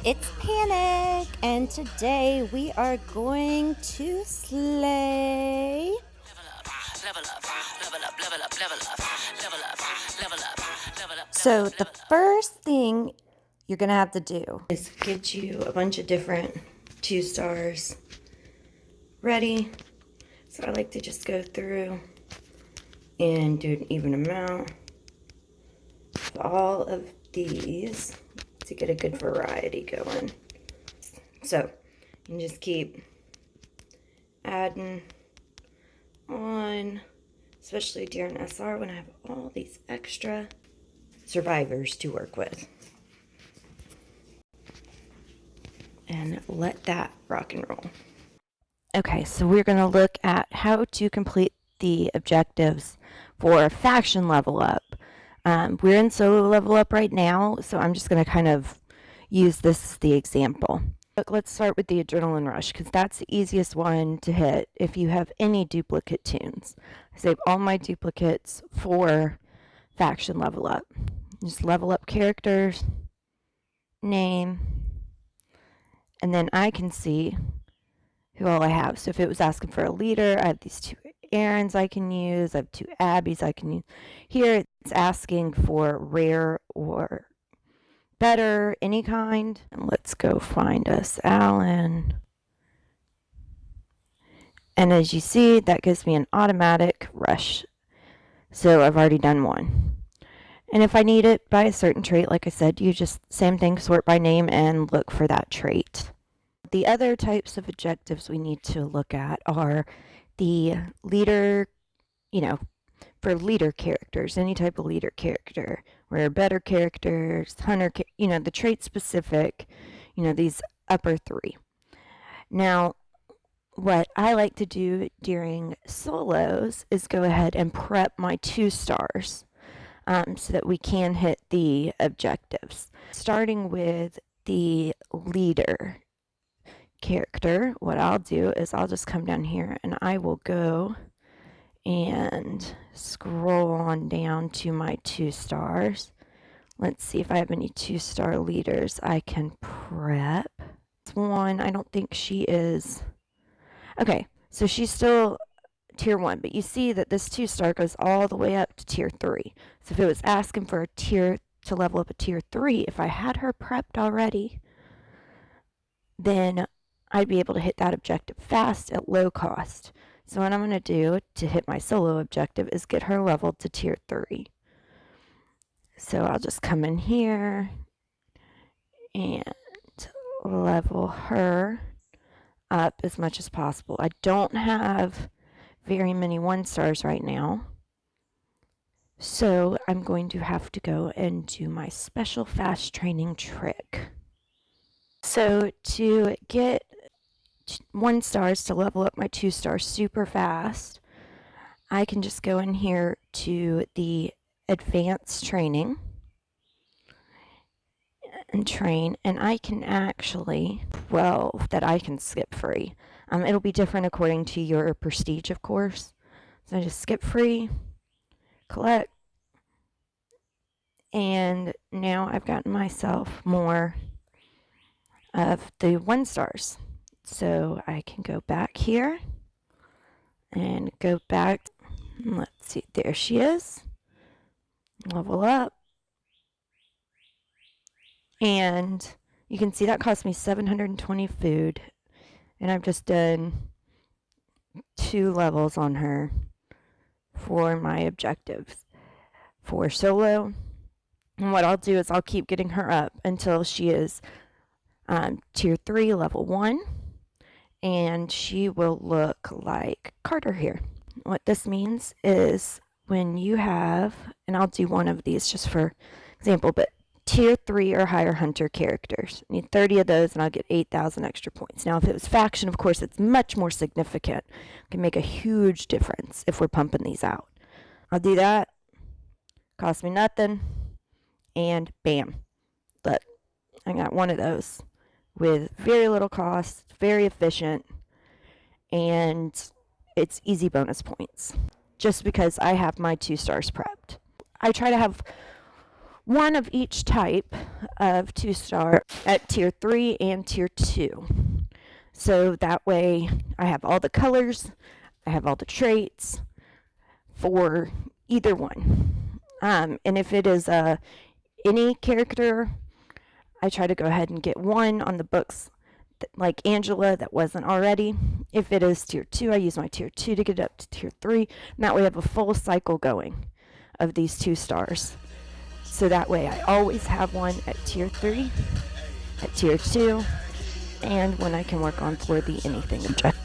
It's Panic, and today we are going to slay. So, the first thing you're going to have to do is get you a bunch of different 2-stars ready. So, I like to just go through and do an even amount of all of these to get a good variety going. So, you can just keep adding on, especially during SR when I have all these extra survivors to work with. And let that rock and roll. Okay, so we're going to look at how to complete the objectives for faction level up. We're in solo level up right now, so I'm just going to kind of use this as the example. But let's start with the Adrenaline Rush, because that's the easiest one to hit if you have any duplicate tunes. I save all my duplicates for faction level up. Just level up characters, name, and then I can see who all I have. So if it was asking for a leader, I have these 2 Aarons I can use. I have 2 Abbeys I can use. Here it's asking for rare or better, any kind. And let's go find us Alan. And as you see, that gives me an automatic rush. So I've already done one. And if I need it by a certain trait, like I said, you just, same thing, sort by name and look for that trait. The other types of objectives we need to look at are the leader, for leader characters, any type of leader character, where better characters, hunter, the trait specific, these upper 3. Now, what I like to do during solos is go ahead and prep my 2-stars so that we can hit the objectives. Starting with the leader character, what I'll do is I'll just come down here and I will go and scroll on down to my 2-stars. Let's see if I have any 2-star leaders I can prep. One, I don't think she is. Okay, so she's still tier 1, but you see that this 2-star goes all the way up to tier 3. So if it was asking for a tier to level up a tier 3, if I had her prepped already, then I'd be able to hit that objective fast at low cost. So what I'm going to do to hit my solo objective is get her leveled to tier 3. So I'll just come in here and level her up as much as possible. I don't have very many 1-stars right now, so I'm going to have to go and do my special fast training trick. So to get 1-stars to level up my 2-stars super fast, I can just go in here to the advanced training and train, and I can actually 12 that I can skip free. It'll be different according to your prestige, of course. So I just skip free, collect, and now I've gotten myself more of the 1-stars. So I can go back here and go back. Let's see, there she is. Level up. And you can see that cost me 720 food. And I've just done 2 levels on her for my objectives. For solo, and what I'll do is I'll keep getting her up until she is tier 3, level 1. And she will look like Carter here. What this means is when you have, and I'll do one of these just for example, but tier 3 or higher hunter characters. I need 30 of those and I'll get 8,000 extra points. Now, if it was faction, of course, it's much more significant. It can make a huge difference if we're pumping these out. I'll do that. Cost me nothing. And bam. Look, I got one of those with very little cost, very efficient, and it's easy bonus points just because I have my 2-stars prepped. I try to have one of each type of 2-star at tier 3 and tier 2. So that way I have all the colors, I have all the traits for either one. And if it is any character, I try to go ahead and get one on the books like Angela that wasn't already. If it is tier 2, I use my tier 2 to get it up to tier 3. And that way I have a full cycle going of these 2 stars. So that way I always have one at tier 3, at tier 2, and when I can work on for the anything objective.